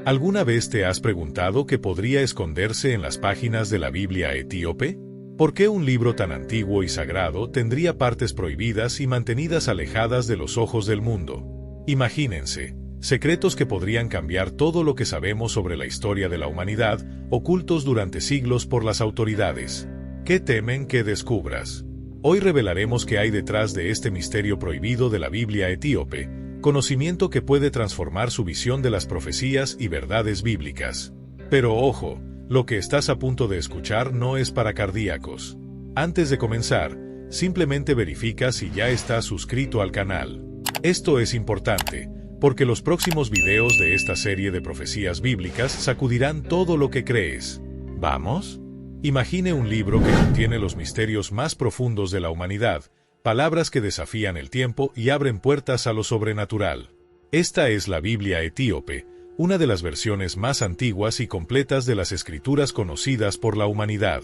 ¿Alguna vez te has preguntado qué podría esconderse en las páginas de la Biblia etíope? ¿Por qué un libro tan antiguo y sagrado tendría partes prohibidas y mantenidas alejadas de los ojos del mundo? Imagínense, secretos que podrían cambiar todo lo que sabemos sobre la historia de la humanidad, ocultos durante siglos por las autoridades. ¿Qué temen que descubras? Hoy revelaremos qué hay detrás de este misterio prohibido de la Biblia etíope, conocimiento que puede transformar su visión de las profecías y verdades bíblicas. Pero ojo, lo que estás a punto de escuchar no es para cardíacos. Antes de comenzar, simplemente verifica si ya estás suscrito al canal. Esto es importante, porque los próximos videos de esta serie de profecías bíblicas sacudirán todo lo que crees. ¿Vamos? Imagine un libro que contiene los misterios más profundos de la humanidad, palabras que desafían el tiempo y abren puertas a lo sobrenatural. Esta es la Biblia etíope, una de las versiones más antiguas y completas de las escrituras conocidas por la humanidad.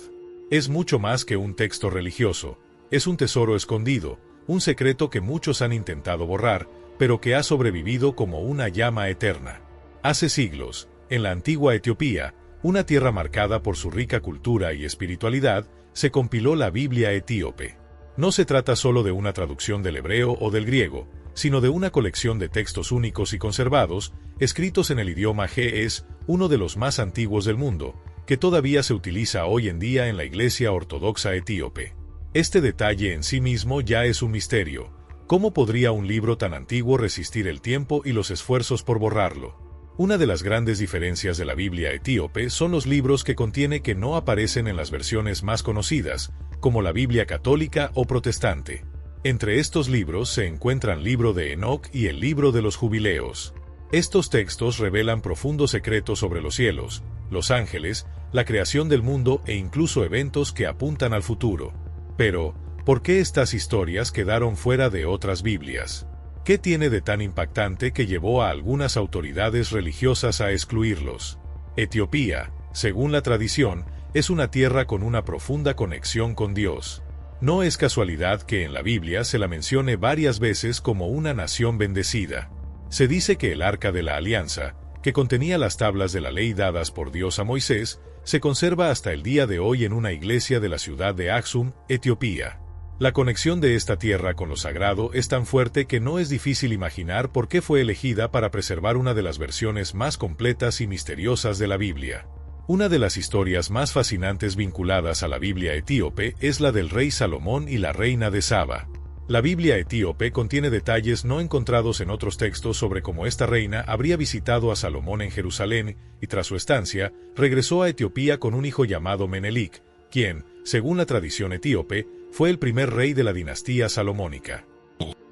Es mucho más que un texto religioso, es un tesoro escondido, un secreto que muchos han intentado borrar, pero que ha sobrevivido como una llama eterna. Hace siglos, en la antigua Etiopía, una tierra marcada por su rica cultura y espiritualidad, se compiló la Biblia etíope. No se trata solo de una traducción del hebreo o del griego, sino de una colección de textos únicos y conservados, escritos en el idioma ge'ez, uno de los más antiguos del mundo, que todavía se utiliza hoy en día en la Iglesia Ortodoxa etíope. Este detalle en sí mismo ya es un misterio. ¿Cómo podría un libro tan antiguo resistir el tiempo y los esfuerzos por borrarlo? Una de las grandes diferencias de la Biblia etíope son los libros que contiene que no aparecen en las versiones más conocidas, como la Biblia católica o protestante. Entre estos libros se encuentran el libro de Enoc y el libro de los jubileos. Estos textos revelan profundos secretos sobre los cielos, los ángeles, la creación del mundo e incluso eventos que apuntan al futuro. Pero, ¿por qué estas historias quedaron fuera de otras Biblias? ¿Qué tiene de tan impactante que llevó a algunas autoridades religiosas a excluirlos? Etiopía, según la tradición, es una tierra con una profunda conexión con Dios. No es casualidad que en la Biblia se la mencione varias veces como una nación bendecida. Se dice que el Arca de la Alianza, que contenía las tablas de la ley dadas por Dios a Moisés, se conserva hasta el día de hoy en una iglesia de la ciudad de Aksum, Etiopía. La conexión de esta tierra con lo sagrado es tan fuerte que no es difícil imaginar por qué fue elegida para preservar una de las versiones más completas y misteriosas de la Biblia. Una de las historias más fascinantes vinculadas a la Biblia etíope es la del rey Salomón y la reina de Saba. La Biblia etíope contiene detalles no encontrados en otros textos sobre cómo esta reina habría visitado a Salomón en Jerusalén y tras su estancia, regresó a Etiopía con un hijo llamado Menelik, quien, según la tradición etíope, fue el primer rey de la dinastía salomónica.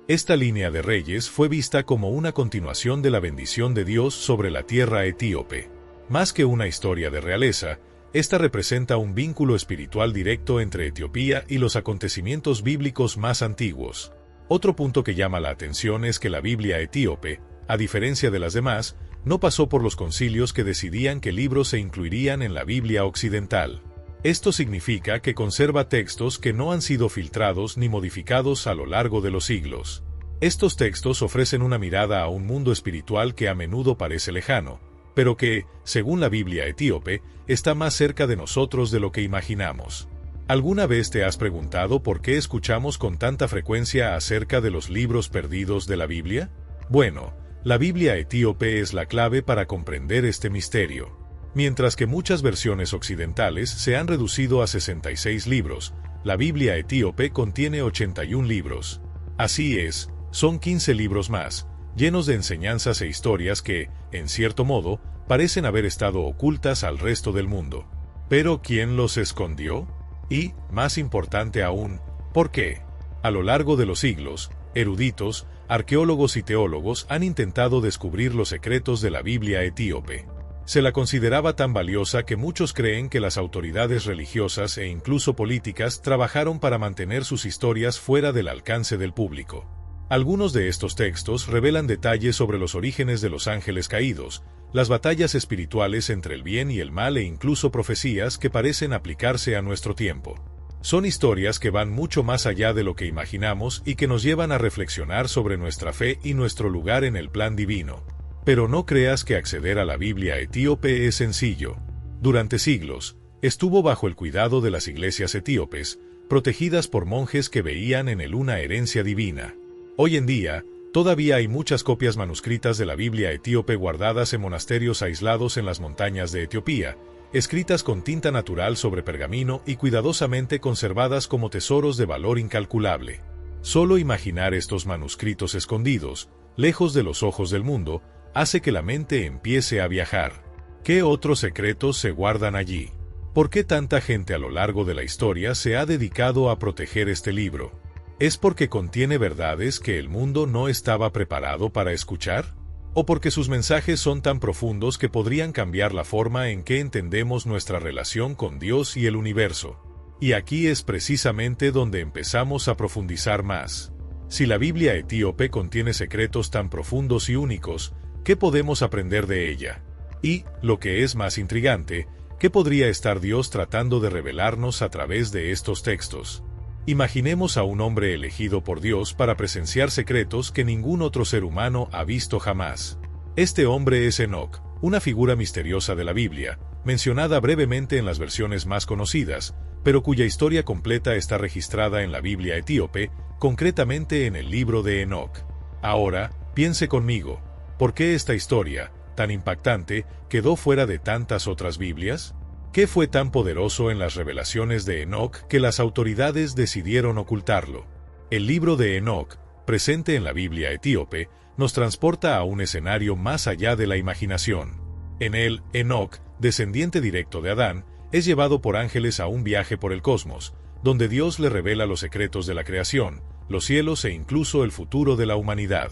Esta línea de reyes fue vista como una continuación de la bendición de Dios sobre la tierra etíope. Más que una historia de realeza, esta representa un vínculo espiritual directo entre Etiopía y los acontecimientos bíblicos más antiguos. Otro punto que llama la atención es que la Biblia etíope, a diferencia de las demás, no pasó por los concilios que decidían qué libros se incluirían en la Biblia occidental. Esto significa que conserva textos que no han sido filtrados ni modificados a lo largo de los siglos. Estos textos ofrecen una mirada a un mundo espiritual que a menudo parece lejano, pero que, según la Biblia etíope, está más cerca de nosotros de lo que imaginamos. ¿Alguna vez te has preguntado por qué escuchamos con tanta frecuencia acerca de los libros perdidos de la Biblia? Bueno, la Biblia etíope es la clave para comprender este misterio. Mientras que muchas versiones occidentales se han reducido a 66 libros, la Biblia etíope contiene 81 libros. Así es, son 15 libros más, llenos de enseñanzas e historias que, en cierto modo, parecen haber estado ocultas al resto del mundo. ¿Pero quién los escondió? Y, más importante aún, ¿por qué? A lo largo de los siglos, eruditos, arqueólogos y teólogos han intentado descubrir los secretos de la Biblia etíope. Se la consideraba tan valiosa que muchos creen que las autoridades religiosas e incluso políticas trabajaron para mantener sus historias fuera del alcance del público. Algunos de estos textos revelan detalles sobre los orígenes de los ángeles caídos, las batallas espirituales entre el bien y el mal e incluso profecías que parecen aplicarse a nuestro tiempo. Son historias que van mucho más allá de lo que imaginamos y que nos llevan a reflexionar sobre nuestra fe y nuestro lugar en el plan divino. Pero no creas que acceder a la Biblia etíope es sencillo. Durante siglos, estuvo bajo el cuidado de las iglesias etíopes, protegidas por monjes que veían en él una herencia divina. Hoy en día, todavía hay muchas copias manuscritas de la Biblia etíope guardadas en monasterios aislados en las montañas de Etiopía, escritas con tinta natural sobre pergamino y cuidadosamente conservadas como tesoros de valor incalculable. Solo imaginar estos manuscritos escondidos, lejos de los ojos del mundo, hace que la mente empiece a viajar. ¿Qué otros secretos se guardan allí? ¿Por qué tanta gente a lo largo de la historia se ha dedicado a proteger este libro? ¿Es porque contiene verdades que el mundo no estaba preparado para escuchar? ¿O porque sus mensajes son tan profundos que podrían cambiar la forma en que entendemos nuestra relación con Dios y el universo? Y aquí es precisamente donde empezamos a profundizar más. Si la Biblia etíope contiene secretos tan profundos y únicos, ¿qué podemos aprender de ella? Y, lo que es más intrigante, ¿qué podría estar Dios tratando de revelarnos a través de estos textos? Imaginemos a un hombre elegido por Dios para presenciar secretos que ningún otro ser humano ha visto jamás. Este hombre es Enoc, una figura misteriosa de la Biblia, mencionada brevemente en las versiones más conocidas, pero cuya historia completa está registrada en la Biblia etíope, concretamente en el libro de Enoc. Ahora, piense conmigo, ¿por qué esta historia, tan impactante, quedó fuera de tantas otras Biblias? ¿Qué fue tan poderoso en las revelaciones de Enoc que las autoridades decidieron ocultarlo? El libro de Enoc, presente en la Biblia etíope, nos transporta a un escenario más allá de la imaginación. En él, Enoc, descendiente directo de Adán, es llevado por ángeles a un viaje por el cosmos, donde Dios le revela los secretos de la creación, los cielos e incluso el futuro de la humanidad.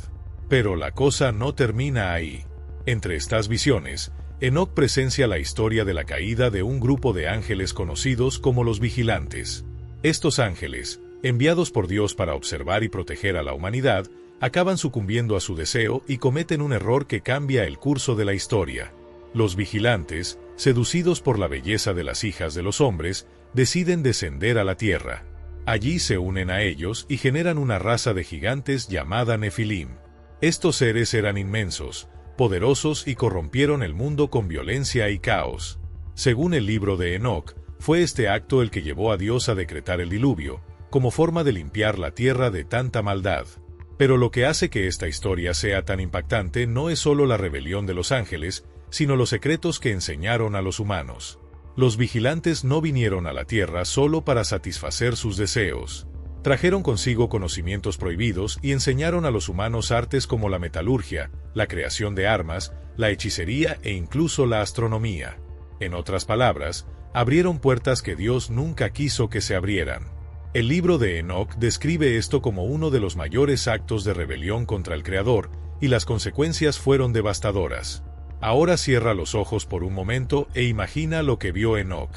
Pero la cosa no termina ahí. Entre estas visiones, Enoc presencia la historia de la caída de un grupo de ángeles conocidos como los vigilantes. Estos ángeles, enviados por Dios para observar y proteger a la humanidad, acaban sucumbiendo a su deseo y cometen un error que cambia el curso de la historia. Los vigilantes, seducidos por la belleza de las hijas de los hombres, deciden descender a la tierra. Allí se unen a ellos y generan una raza de gigantes llamada Nefilim. Estos seres eran inmensos, poderosos y corrompieron el mundo con violencia y caos. Según el libro de Enoc, fue este acto el que llevó a Dios a decretar el diluvio, como forma de limpiar la tierra de tanta maldad. Pero lo que hace que esta historia sea tan impactante no es solo la rebelión de los ángeles, sino los secretos que enseñaron a los humanos. Los vigilantes no vinieron a la tierra solo para satisfacer sus deseos. Trajeron consigo conocimientos prohibidos y enseñaron a los humanos artes como la metalurgia, la creación de armas, la hechicería e incluso la astronomía. En otras palabras, abrieron puertas que Dios nunca quiso que se abrieran. El libro de Enoc describe esto como uno de los mayores actos de rebelión contra el Creador, y las consecuencias fueron devastadoras. Ahora cierra los ojos por un momento e imagina lo que vio Enoc.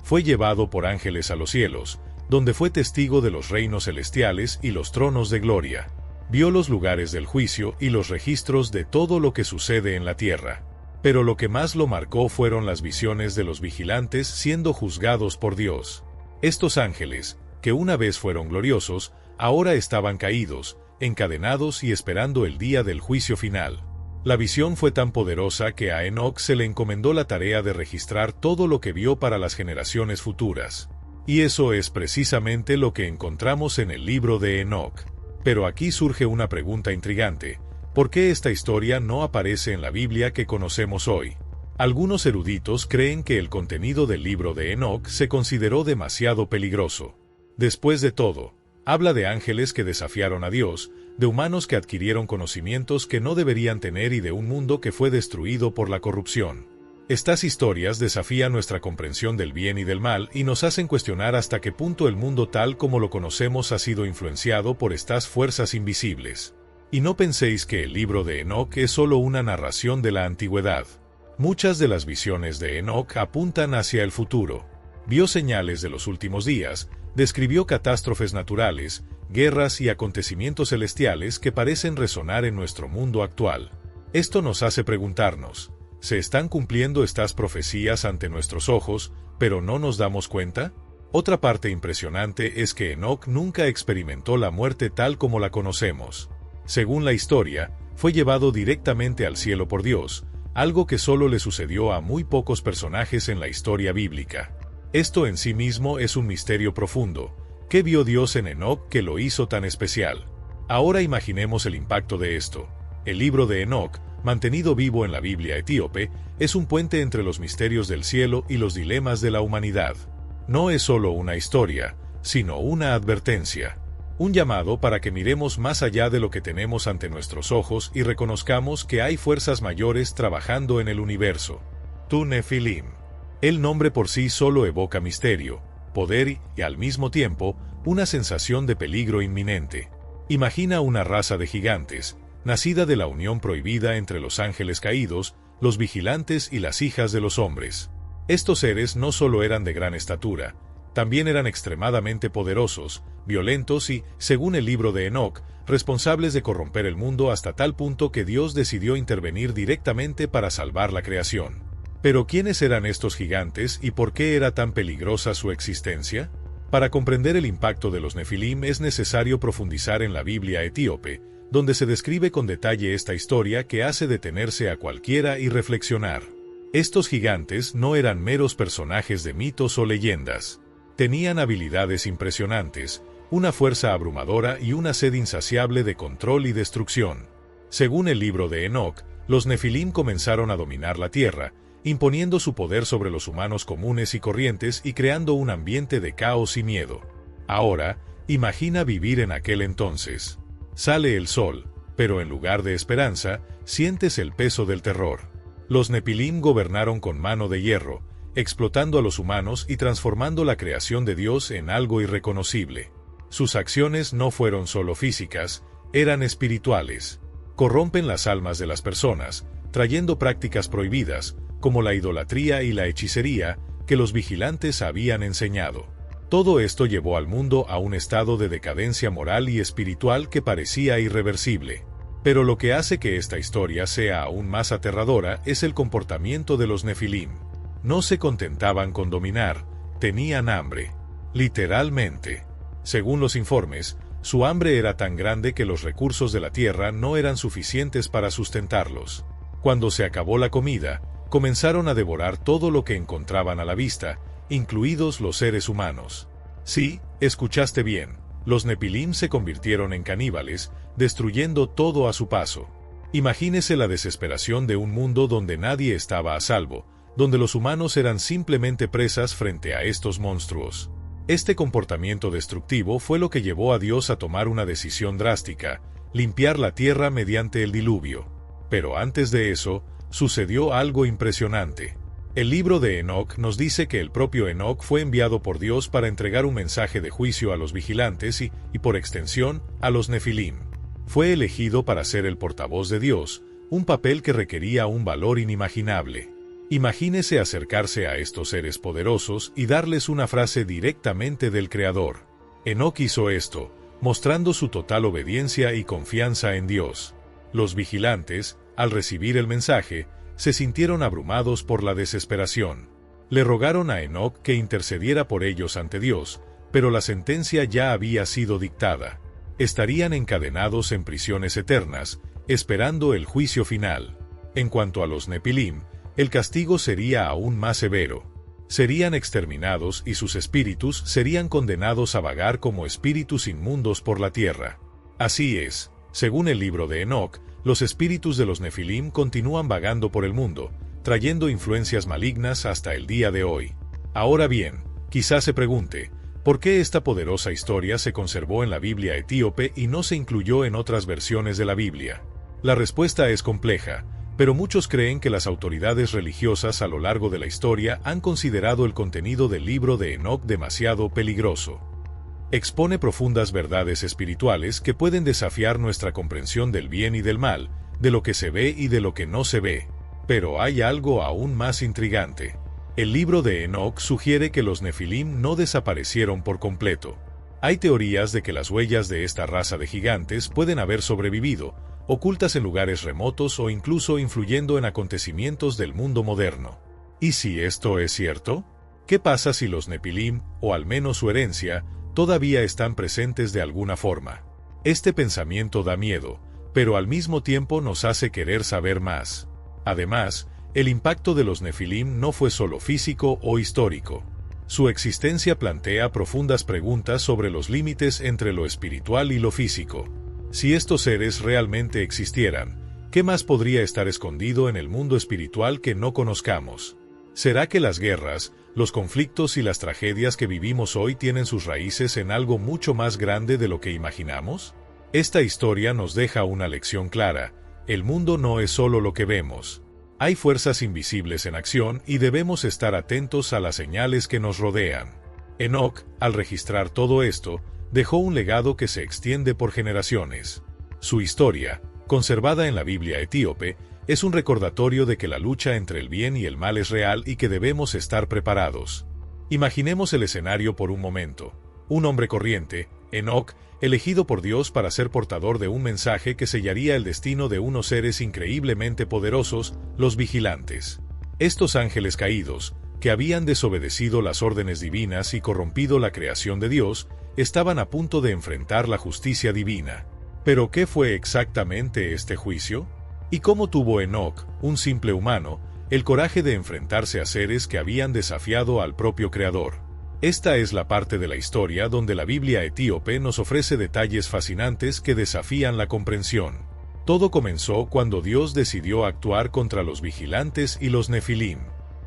Fue llevado por ángeles a los cielos, donde fue testigo de los reinos celestiales y los tronos de gloria. Vio los lugares del juicio y los registros de todo lo que sucede en la tierra. Pero lo que más lo marcó fueron las visiones de los vigilantes siendo juzgados por Dios. Estos ángeles, que una vez fueron gloriosos, ahora estaban caídos, encadenados y esperando el día del juicio final. La visión fue tan poderosa que a Enoc se le encomendó la tarea de registrar todo lo que vio para las generaciones futuras. Y eso es precisamente lo que encontramos en el libro de Enoc. Pero aquí surge una pregunta intrigante: ¿por qué esta historia no aparece en la Biblia que conocemos hoy? Algunos eruditos creen que el contenido del libro de Enoc se consideró demasiado peligroso. Después de todo, habla de ángeles que desafiaron a Dios, de humanos que adquirieron conocimientos que no deberían tener y de un mundo que fue destruido por la corrupción. Estas historias desafían nuestra comprensión del bien y del mal y nos hacen cuestionar hasta qué punto el mundo tal como lo conocemos ha sido influenciado por estas fuerzas invisibles. Y no penséis que el libro de Enoc es solo una narración de la antigüedad. Muchas de las visiones de Enoc apuntan hacia el futuro. Vio señales de los últimos días, describió catástrofes naturales, guerras y acontecimientos celestiales que parecen resonar en nuestro mundo actual. Esto nos hace preguntarnos: ¿se están cumpliendo estas profecías ante nuestros ojos, pero no nos damos cuenta? Otra parte impresionante es que Enoc nunca experimentó la muerte tal como la conocemos. Según la historia, Fue llevado directamente al cielo por Dios, algo que solo le sucedió a muy pocos personajes en la historia bíblica. Esto en sí mismo es un misterio profundo. ¿Qué vio Dios en Enoc que lo hizo tan especial? Ahora imaginemos el impacto de esto. El libro de Enoc, mantenido vivo en la Biblia etíope, es un puente entre los misterios del cielo y los dilemas de la humanidad. No es solo una historia, sino una advertencia. Un llamado para que miremos más allá de lo que tenemos ante nuestros ojos y reconozcamos que hay fuerzas mayores trabajando en el universo. Tu Nefilim. El nombre por sí solo evoca misterio, poder y, al mismo tiempo, una sensación de peligro inminente. Imagina una raza de gigantes, nacida de la unión prohibida entre los ángeles caídos, los vigilantes y las hijas de los hombres. Estos seres no solo eran de gran estatura, también eran extremadamente poderosos, violentos y, según el libro de Enoc, responsables de corromper el mundo hasta tal punto que Dios decidió intervenir directamente para salvar la creación. Pero ¿quiénes eran estos gigantes y por qué era tan peligrosa su existencia? Para comprender el impacto de los Nefilim es necesario profundizar en la Biblia etíope, donde se describe con detalle esta historia que hace detenerse a cualquiera y reflexionar. Estos gigantes no eran meros personajes de mitos o leyendas. Tenían habilidades impresionantes, una fuerza abrumadora y una sed insaciable de control y destrucción. Según el libro de Enoc, los Nefilim comenzaron a dominar la tierra, imponiendo su poder sobre los humanos comunes y corrientes y creando un ambiente de caos y miedo. Ahora, imagina vivir en aquel entonces. Sale el sol, pero en lugar de esperanza, sientes el peso del terror. Los Nefilim gobernaron con mano de hierro, explotando a los humanos y transformando la creación de Dios en algo irreconocible. Sus acciones no fueron solo físicas, eran espirituales. Corrompen las almas de las personas, trayendo prácticas prohibidas, como la idolatría y la hechicería, que los vigilantes habían enseñado. Todo esto llevó al mundo a un estado de decadencia moral y espiritual que parecía irreversible. Pero lo que hace que esta historia sea aún más aterradora es el comportamiento de los Nefilim. No se contentaban con dominar, tenían hambre. Literalmente. Según los informes, su hambre era tan grande que los recursos de la tierra no eran suficientes para sustentarlos. Cuando se acabó la comida, comenzaron a devorar todo lo que encontraban a la vista, incluidos los seres humanos. Sí, escuchaste bien, los Nefilim se convirtieron en caníbales, destruyendo todo a su paso. Imagínese la desesperación de un mundo donde nadie estaba a salvo, donde los humanos eran simplemente presas frente a estos monstruos. Este comportamiento destructivo fue lo que llevó a Dios a tomar una decisión drástica, limpiar la tierra mediante el diluvio. Pero antes de eso, sucedió algo impresionante. El libro de Enoc nos dice que el propio Enoc fue enviado por Dios para entregar un mensaje de juicio a los vigilantes y, por extensión, a los Nefilim. Fue elegido para ser el portavoz de Dios, un papel que requería un valor inimaginable. Imagínese acercarse a estos seres poderosos y darles una frase directamente del Creador. Enoc hizo esto, mostrando su total obediencia y confianza en Dios. Los vigilantes, al recibir el mensaje, se sintieron abrumados por la desesperación. Le rogaron a Enoc que intercediera por ellos ante Dios, pero la sentencia ya había sido dictada. Estarían encadenados en prisiones eternas, esperando el juicio final. En cuanto a los Nefilim, el castigo sería aún más severo. Serían exterminados y sus espíritus serían condenados a vagar como espíritus inmundos por la tierra. Así es, según el libro de Enoc, los espíritus de los Nefilim continúan vagando por el mundo, trayendo influencias malignas hasta el día de hoy. Ahora bien, quizás se pregunte, ¿por qué esta poderosa historia se conservó en la Biblia etíope y no se incluyó en otras versiones de la Biblia? La respuesta es compleja, pero muchos creen que las autoridades religiosas a lo largo de la historia han considerado el contenido del libro de Enoc demasiado peligroso. Expone profundas verdades espirituales que pueden desafiar nuestra comprensión del bien y del mal, de lo que se ve y de lo que no se ve. Pero hay algo aún más intrigante. El libro de Enoc sugiere que los Nefilim no desaparecieron por completo. Hay teorías de que las huellas de esta raza de gigantes pueden haber sobrevivido, ocultas en lugares remotos o incluso influyendo en acontecimientos del mundo moderno. ¿Y si esto es cierto? ¿Qué pasa si los Nefilim, o al menos su herencia, todavía están presentes de alguna forma? Este pensamiento da miedo, pero al mismo tiempo nos hace querer saber más. Además, el impacto de los Nefilim no fue solo físico o histórico. Su existencia plantea profundas preguntas sobre los límites entre lo espiritual y lo físico. Si estos seres realmente existieran, ¿qué más podría estar escondido en el mundo espiritual que no conozcamos? ¿Será que las guerras, los conflictos y las tragedias que vivimos hoy tienen sus raíces en algo mucho más grande de lo que imaginamos? Esta historia nos deja una lección clara: el mundo no es solo lo que vemos. Hay fuerzas invisibles en acción y debemos estar atentos a las señales que nos rodean. Enoc, al registrar todo esto, dejó un legado que se extiende por generaciones. Su historia, conservada en la Biblia etíope, es un recordatorio de que la lucha entre el bien y el mal es real y que debemos estar preparados. Imaginemos el escenario por un momento. Un hombre corriente, Enoc, elegido por Dios para ser portador de un mensaje que sellaría el destino de unos seres increíblemente poderosos, los vigilantes. Estos ángeles caídos, que habían desobedecido las órdenes divinas y corrompido la creación de Dios, estaban a punto de enfrentar la justicia divina. ¿Pero qué fue exactamente este juicio? ¿Y cómo tuvo Enoc, un simple humano, el coraje de enfrentarse a seres que habían desafiado al propio Creador? Esta es la parte de la historia donde la Biblia etíope nos ofrece detalles fascinantes que desafían la comprensión. Todo comenzó cuando Dios decidió actuar contra los vigilantes y los Nefilim.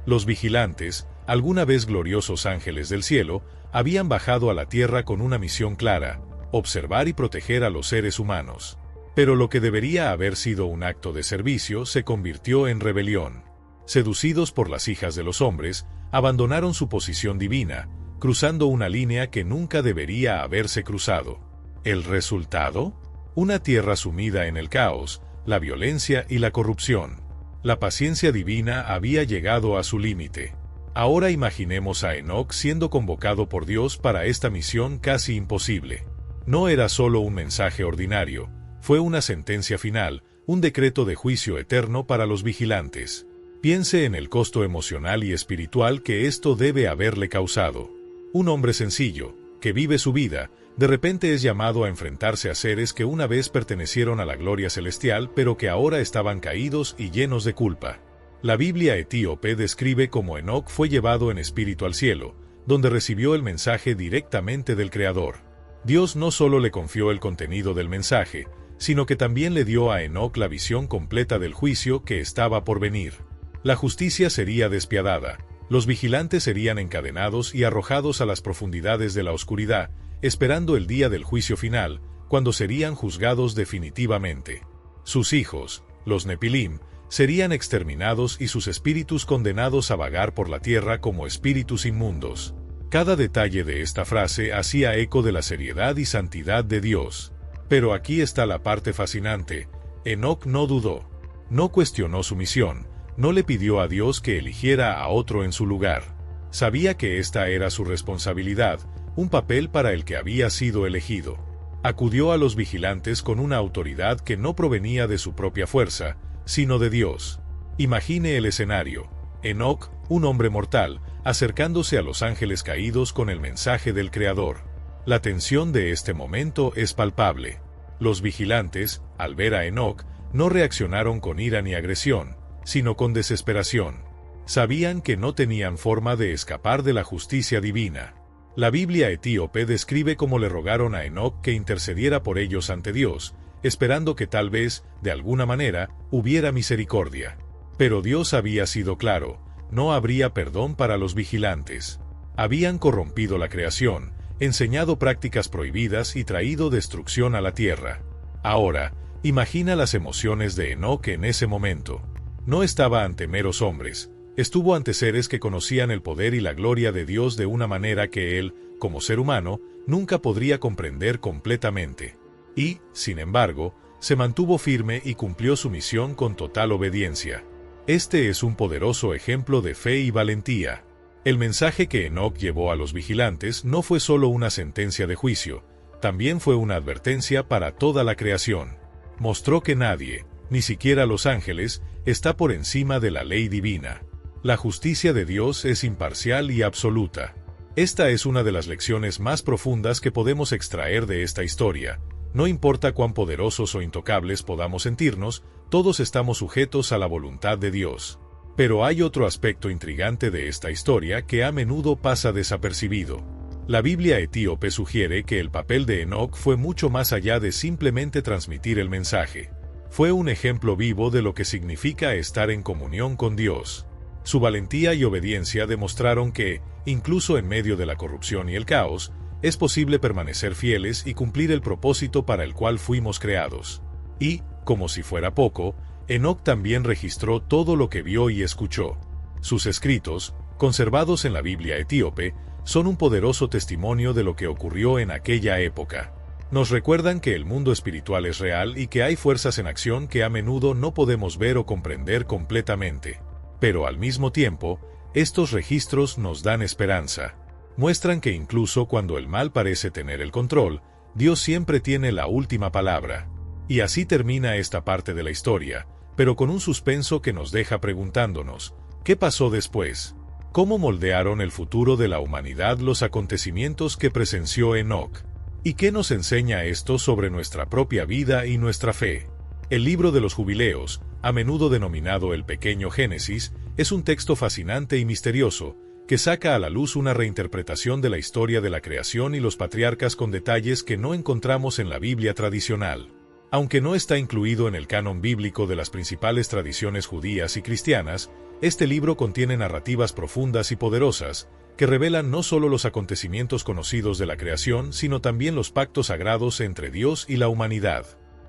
Los vigilantes, alguna vez gloriosos ángeles del cielo, habían bajado a la tierra con una misión clara: observar y proteger a los seres humanos. Pero lo que debería haber sido un acto de servicio se convirtió en rebelión. Seducidos por las hijas de los hombres, abandonaron su posición divina, cruzando una línea que nunca debería haberse cruzado. ¿El resultado? Una tierra sumida en el caos, la violencia y la corrupción. La paciencia divina había llegado a su límite. Ahora imaginemos a Enoc siendo convocado por Dios para esta misión casi imposible. No era solo un mensaje ordinario, fue una sentencia final, un decreto de juicio eterno para los vigilantes. Piense en el costo emocional y espiritual que esto debe haberle causado. Un hombre sencillo, que vive su vida, de repente es llamado a enfrentarse a seres que una vez pertenecieron a la gloria celestial pero que ahora estaban caídos y llenos de culpa. La Biblia etíope describe cómo Enoc fue llevado en espíritu al cielo, donde recibió el mensaje directamente del Creador. Dios no solo le confió el contenido del mensaje, sino que también le dio a Enoc la visión completa del juicio que estaba por venir. La justicia sería despiadada. Los vigilantes serían encadenados y arrojados a las profundidades de la oscuridad, esperando el día del juicio final, cuando serían juzgados definitivamente. Sus hijos, los Nefilim, serían exterminados y sus espíritus condenados a vagar por la tierra como espíritus inmundos. Cada detalle de esta frase hacía eco de la seriedad y santidad de Dios. Pero aquí está la parte fascinante: Enoc no dudó, no cuestionó su misión, no le pidió a Dios que eligiera a otro en su lugar. Sabía que esta era su responsabilidad, un papel para el que había sido elegido. Acudió a los vigilantes con una autoridad que no provenía de su propia fuerza, sino de Dios. Imagine el escenario: Enoc, un hombre mortal, acercándose a los ángeles caídos con el mensaje del Creador. La tensión de este momento es palpable. Los vigilantes, al ver a Enoc, no reaccionaron con ira ni agresión, sino con desesperación. Sabían que no tenían forma de escapar de la justicia divina. La Biblia etíope describe cómo le rogaron a Enoc que intercediera por ellos ante Dios, esperando que tal vez, de alguna manera, hubiera misericordia. Pero Dios había sido claro: no habría perdón para los vigilantes. Habían corrompido la creación, enseñado prácticas prohibidas y traído destrucción a la tierra. Ahora, imagina las emociones de Enoc en ese momento. No estaba ante meros hombres, estuvo ante seres que conocían el poder y la gloria de Dios de una manera que él, como ser humano, nunca podría comprender completamente. Y, sin embargo, se mantuvo firme y cumplió su misión con total obediencia. Este es un poderoso ejemplo de fe y valentía. El mensaje que Enoc llevó a los vigilantes no fue solo una sentencia de juicio, también fue una advertencia para toda la creación. Mostró que nadie, ni siquiera los ángeles, está por encima de la ley divina. La justicia de Dios es imparcial y absoluta. Esta es una de las lecciones más profundas que podemos extraer de esta historia. No importa cuán poderosos o intocables podamos sentirnos, todos estamos sujetos a la voluntad de Dios. Pero hay otro aspecto intrigante de esta historia que a menudo pasa desapercibido. La Biblia etíope sugiere que el papel de Enoc fue mucho más allá de simplemente transmitir el mensaje. Fue un ejemplo vivo de lo que significa estar en comunión con Dios. Su valentía y obediencia demostraron que, incluso en medio de la corrupción y el caos, es posible permanecer fieles y cumplir el propósito para el cual fuimos creados. Y, como si fuera poco, Enoc también registró todo lo que vio y escuchó. Sus escritos, conservados en la Biblia etíope, son un poderoso testimonio de lo que ocurrió en aquella época. Nos recuerdan que el mundo espiritual es real y que hay fuerzas en acción que a menudo no podemos ver o comprender completamente. Pero al mismo tiempo, estos registros nos dan esperanza. Muestran que incluso cuando el mal parece tener el control, Dios siempre tiene la última palabra. Y así termina esta parte de la historia, pero con un suspenso que nos deja preguntándonos, ¿qué pasó después? ¿Cómo moldearon el futuro de la humanidad los acontecimientos que presenció Enoc? ¿Y qué nos enseña esto sobre nuestra propia vida y nuestra fe? El libro de los Jubileos, a menudo denominado el Pequeño Génesis, es un texto fascinante y misterioso, que saca a la luz una reinterpretación de la historia de la creación y los patriarcas con detalles que no encontramos en la Biblia tradicional. Aunque no está incluido en el canon bíblico de las principales tradiciones judías y cristianas, este libro contiene narrativas profundas y poderosas, que revelan no solo los acontecimientos conocidos de la creación, sino también los pactos sagrados entre Dios y la humanidad.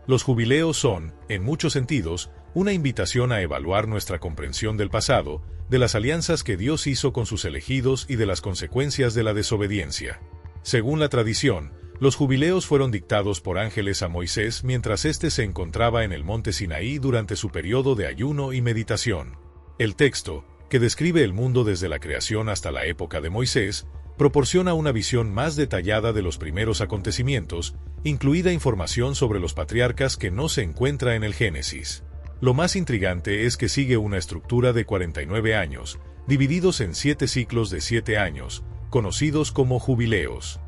Los jubileos son, en muchos sentidos, una invitación a evaluar nuestra comprensión del pasado, de las alianzas que Dios hizo con sus elegidos y de las consecuencias de la desobediencia. Según la tradición, los jubileos fueron dictados por ángeles a Moisés mientras éste se encontraba en el monte Sinaí durante su periodo de ayuno y meditación. El texto, que describe el mundo desde la creación hasta la época de Moisés, proporciona una visión más detallada de los primeros acontecimientos, incluida información sobre los patriarcas que no se encuentra en el Génesis. Lo más intrigante es que sigue una estructura de 49 años, divididos en 7 ciclos de 7 años, conocidos como jubileos.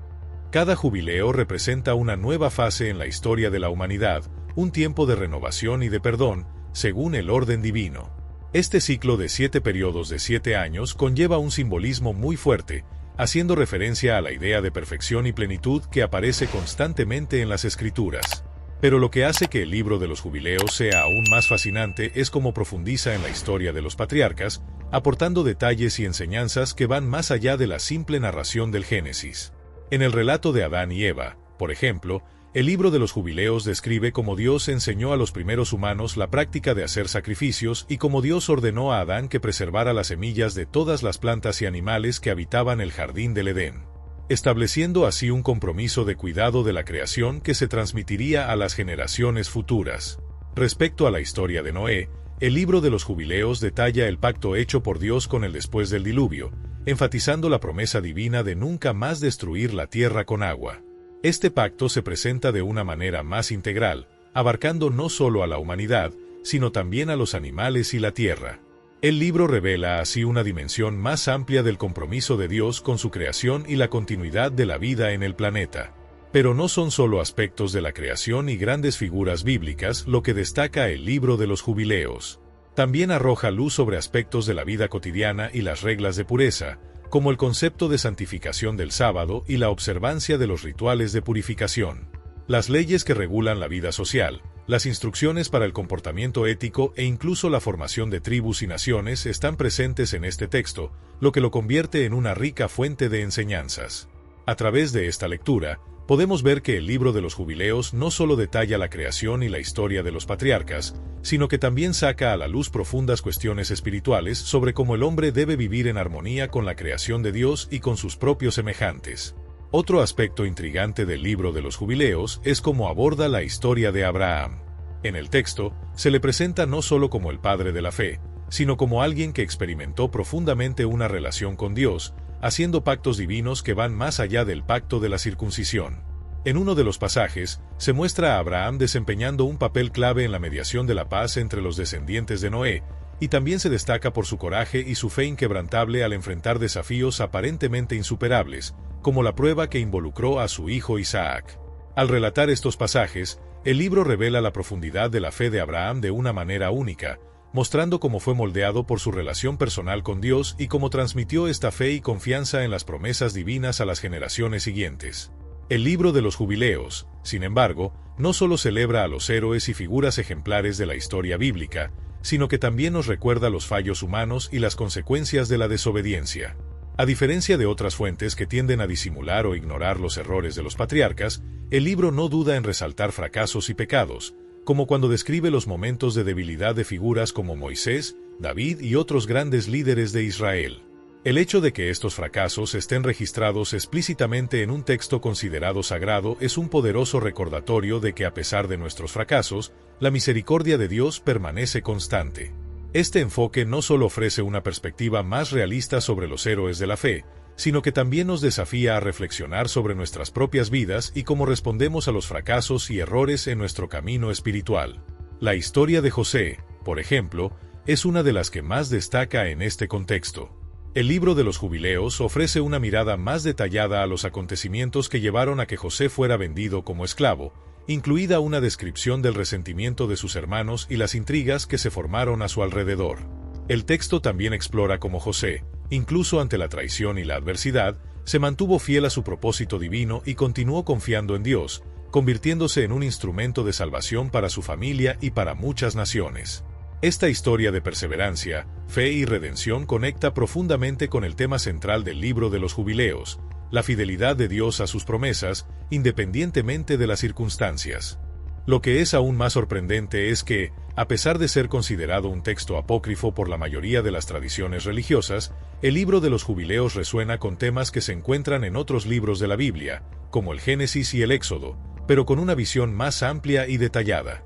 Cada jubileo representa una nueva fase en la historia de la humanidad, un tiempo de renovación y de perdón, según el orden divino. Este ciclo de 7 periodos de 7 años conlleva un simbolismo muy fuerte, haciendo referencia a la idea de perfección y plenitud que aparece constantemente en las Escrituras. Pero lo que hace que el libro de los jubileos sea aún más fascinante es cómo profundiza en la historia de los patriarcas, aportando detalles y enseñanzas que van más allá de la simple narración del Génesis. En el relato de Adán y Eva, por ejemplo, el libro de los jubileos describe cómo Dios enseñó a los primeros humanos la práctica de hacer sacrificios y cómo Dios ordenó a Adán que preservara las semillas de todas las plantas y animales que habitaban el jardín del Edén, estableciendo así un compromiso de cuidado de la creación que se transmitiría a las generaciones futuras. Respecto a la historia de Noé, el libro de los jubileos detalla el pacto hecho por Dios con él después del diluvio, enfatizando la promesa divina de nunca más destruir la tierra con agua. Este pacto se presenta de una manera más integral, abarcando no solo a la humanidad, sino también a los animales y la tierra. El libro revela así una dimensión más amplia del compromiso de Dios con su creación y la continuidad de la vida en el planeta. Pero no son solo aspectos de la creación y grandes figuras bíblicas lo que destaca el libro de los jubileos. También arroja luz sobre aspectos de la vida cotidiana y las reglas de pureza, como el concepto de santificación del sábado y la observancia de los rituales de purificación. Las leyes que regulan la vida social, las instrucciones para el comportamiento ético e incluso la formación de tribus y naciones están presentes en este texto, lo que lo convierte en una rica fuente de enseñanzas. A través de esta lectura, podemos ver que el libro de los jubileos no solo detalla la creación y la historia de los patriarcas, sino que también saca a la luz profundas cuestiones espirituales sobre cómo el hombre debe vivir en armonía con la creación de Dios y con sus propios semejantes. Otro aspecto intrigante del libro de los jubileos es cómo aborda la historia de Abraham. En el texto, se le presenta no solo como el padre de la fe, sino como alguien que experimentó profundamente una relación con Dios, haciendo pactos divinos que van más allá del pacto de la circuncisión. En uno de los pasajes, se muestra a Abraham desempeñando un papel clave en la mediación de la paz entre los descendientes de Noé, y también se destaca por su coraje y su fe inquebrantable al enfrentar desafíos aparentemente insuperables, como la prueba que involucró a su hijo Isaac. Al relatar estos pasajes, el libro revela la profundidad de la fe de Abraham de una manera única, mostrando cómo fue moldeado por su relación personal con Dios y cómo transmitió esta fe y confianza en las promesas divinas a las generaciones siguientes. El libro de los Jubileos, sin embargo, no solo celebra a los héroes y figuras ejemplares de la historia bíblica, sino que también nos recuerda los fallos humanos y las consecuencias de la desobediencia. A diferencia de otras fuentes que tienden a disimular o ignorar los errores de los patriarcas, el libro no duda en resaltar fracasos y pecados, como cuando describe los momentos de debilidad de figuras como Moisés, David y otros grandes líderes de Israel. El hecho de que estos fracasos estén registrados explícitamente en un texto considerado sagrado es un poderoso recordatorio de que a pesar de nuestros fracasos, la misericordia de Dios permanece constante. Este enfoque no solo ofrece una perspectiva más realista sobre los héroes de la fe, sino que también nos desafía a reflexionar sobre nuestras propias vidas y cómo respondemos a los fracasos y errores en nuestro camino espiritual. La historia de José, por ejemplo, es una de las que más destaca en este contexto. El libro de los Jubileos ofrece una mirada más detallada a los acontecimientos que llevaron a que José fuera vendido como esclavo, incluida una descripción del resentimiento de sus hermanos y las intrigas que se formaron a su alrededor. El texto también explora cómo José, incluso ante la traición y la adversidad, se mantuvo fiel a su propósito divino y continuó confiando en Dios, convirtiéndose en un instrumento de salvación para su familia y para muchas naciones. Esta historia de perseverancia, fe y redención conecta profundamente con el tema central del libro de los Jubileos, la fidelidad de Dios a sus promesas, independientemente de las circunstancias. Lo que es aún más sorprendente es que, a pesar de ser considerado un texto apócrifo por la mayoría de las tradiciones religiosas, el libro de los Jubileos resuena con temas que se encuentran en otros libros de la Biblia, como el Génesis y el Éxodo, pero con una visión más amplia y detallada.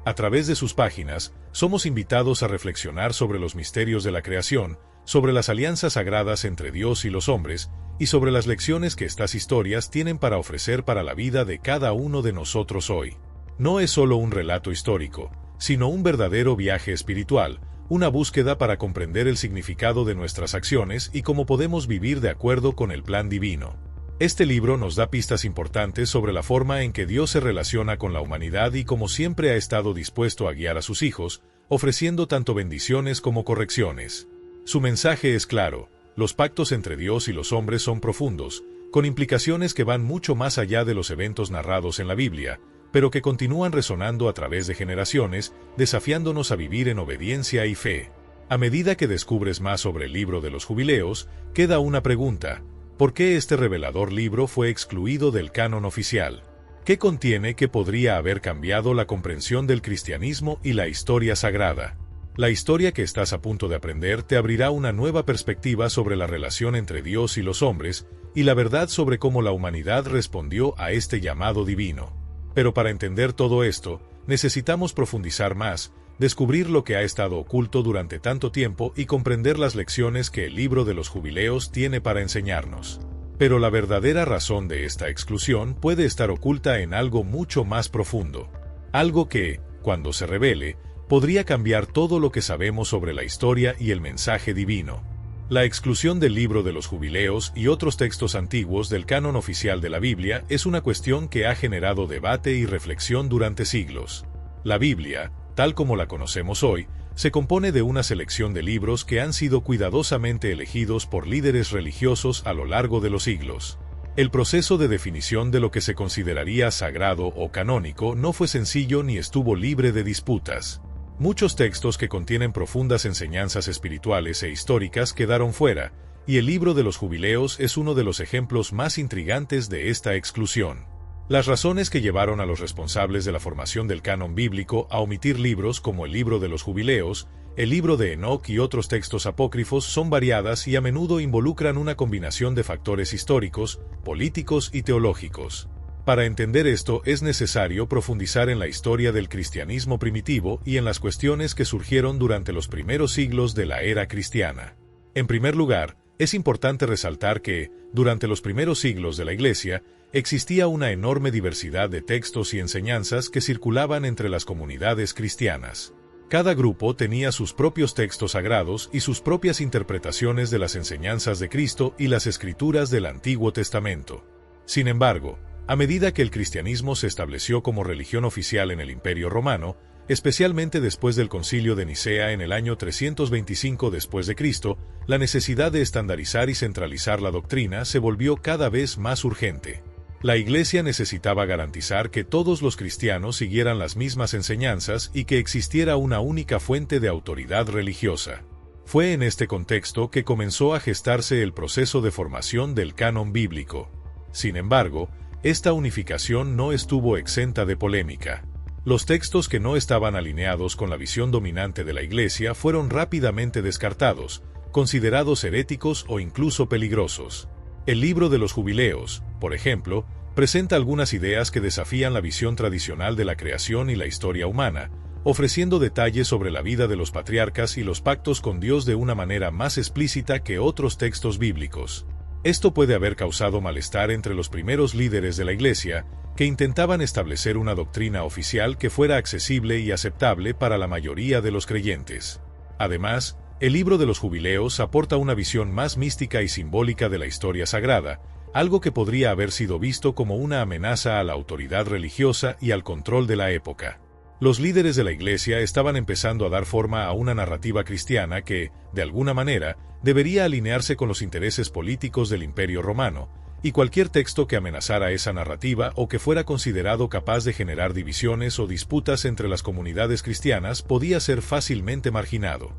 A través de sus páginas, somos invitados a reflexionar sobre los misterios de la creación, sobre las alianzas sagradas entre Dios y los hombres, y sobre las lecciones que estas historias tienen para ofrecer para la vida de cada uno de nosotros hoy. No es solo un relato histórico, sino un verdadero viaje espiritual, una búsqueda para comprender el significado de nuestras acciones y cómo podemos vivir de acuerdo con el plan divino. Este libro nos da pistas importantes sobre la forma en que Dios se relaciona con la humanidad y cómo siempre ha estado dispuesto a guiar a sus hijos, ofreciendo tanto bendiciones como correcciones. Su mensaje es claro: los pactos entre Dios y los hombres son profundos, con implicaciones que van mucho más allá de los eventos narrados en la Biblia, pero que continúan resonando a través de generaciones, desafiándonos a vivir en obediencia y fe. A medida que descubres más sobre el libro de los Jubileos, queda una pregunta: ¿por qué este revelador libro fue excluido del canon oficial? ¿Qué contiene que podría haber cambiado la comprensión del cristianismo y la historia sagrada? La historia que estás a punto de aprender te abrirá una nueva perspectiva sobre la relación entre Dios y los hombres, y la verdad sobre cómo la humanidad respondió a este llamado divino. Pero para entender todo esto, necesitamos profundizar más, descubrir lo que ha estado oculto durante tanto tiempo y comprender las lecciones que el libro de los Jubileos tiene para enseñarnos. Pero la verdadera razón de esta exclusión puede estar oculta en algo mucho más profundo. Algo que, cuando se revele, podría cambiar todo lo que sabemos sobre la historia y el mensaje divino. La exclusión del libro de los Jubileos y otros textos antiguos del canon oficial de la Biblia es una cuestión que ha generado debate y reflexión durante siglos. La Biblia, tal como la conocemos hoy, se compone de una selección de libros que han sido cuidadosamente elegidos por líderes religiosos a lo largo de los siglos. El proceso de definición de lo que se consideraría sagrado o canónico no fue sencillo ni estuvo libre de disputas. Muchos textos que contienen profundas enseñanzas espirituales e históricas quedaron fuera, y el libro de los Jubileos es uno de los ejemplos más intrigantes de esta exclusión. Las razones que llevaron a los responsables de la formación del canon bíblico a omitir libros como el libro de los Jubileos, el libro de Enoc y otros textos apócrifos son variadas y a menudo involucran una combinación de factores históricos, políticos y teológicos. Para entender esto es necesario profundizar en la historia del cristianismo primitivo y en las cuestiones que surgieron durante los primeros siglos de la era cristiana. En primer lugar, es importante resaltar que, durante los primeros siglos de la Iglesia, existía una enorme diversidad de textos y enseñanzas que circulaban entre las comunidades cristianas. Cada grupo tenía sus propios textos sagrados y sus propias interpretaciones de las enseñanzas de Cristo y las Escrituras del Antiguo Testamento. Sin embargo, A medida que el cristianismo se estableció como religión oficial en el Imperio Romano, especialmente después del Concilio de Nicea en el año 325 después de Cristo, la necesidad de estandarizar y centralizar la doctrina se volvió cada vez más urgente. La Iglesia necesitaba garantizar que todos los cristianos siguieran las mismas enseñanzas y que existiera una única fuente de autoridad religiosa. Fue en este contexto que comenzó a gestarse el proceso de formación del canon bíblico. Sin embargo, esta unificación no estuvo exenta de polémica. Los textos que no estaban alineados con la visión dominante de la Iglesia fueron rápidamente descartados, considerados heréticos o incluso peligrosos. El Libro de los Jubileos, por ejemplo, presenta algunas ideas que desafían la visión tradicional de la creación y la historia humana, ofreciendo detalles sobre la vida de los patriarcas y los pactos con Dios de una manera más explícita que otros textos bíblicos. Esto puede haber causado malestar entre los primeros líderes de la Iglesia, que intentaban establecer una doctrina oficial que fuera accesible y aceptable para la mayoría de los creyentes. Además, el Libro de los Jubileos aporta una visión más mística y simbólica de la historia sagrada, algo que podría haber sido visto como una amenaza a la autoridad religiosa y al control de la época. Los líderes de la Iglesia estaban empezando a dar forma a una narrativa cristiana que, de alguna manera, debería alinearse con los intereses políticos del Imperio Romano, y cualquier texto que amenazara esa narrativa o que fuera considerado capaz de generar divisiones o disputas entre las comunidades cristianas podía ser fácilmente marginado.